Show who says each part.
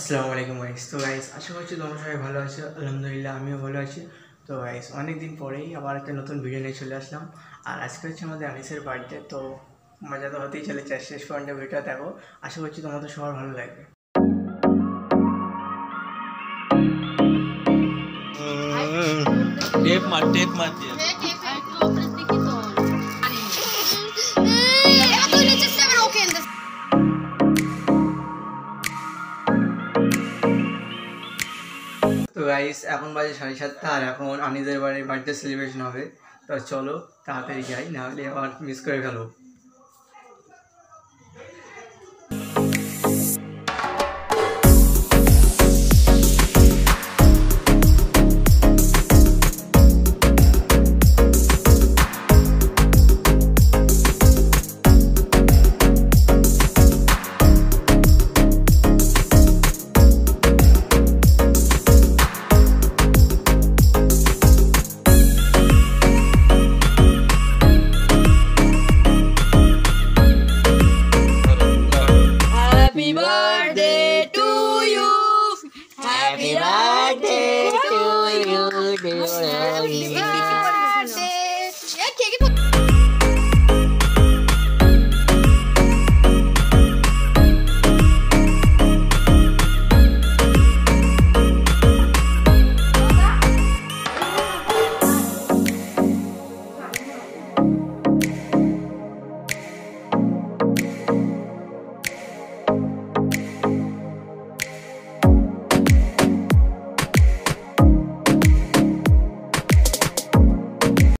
Speaker 1: আসসালামু আলাইকুম গাইস। তো গাইস আশা করছি তোমরা সবাই ভালো আছো। আলহামদুলিল্লাহ আমিও ভালো আছি। তো গাইস অনেক দিন পরেই আবার একটা নতুন ভিডিও নিয়ে চলে আসলাম। আর আজকে হচ্ছে আমাদের আনিসের বার্থডে। তো মজা তো হতেই চলেছে, শেষ পর্যন্ত ভিডিওটা দেখো। আশা করছি তোমাদের সবার ভালো লাগবে।
Speaker 2: टेप मार दिया
Speaker 1: তো গাইস এখন বাজে 7:30 আর এখন আনিসের বাড়ির বার্থডে সেলিব্রেশন হবে। তো চলো তাড়াতাড়ি যাই, নাহলে আবার মিস করে ফেলবো।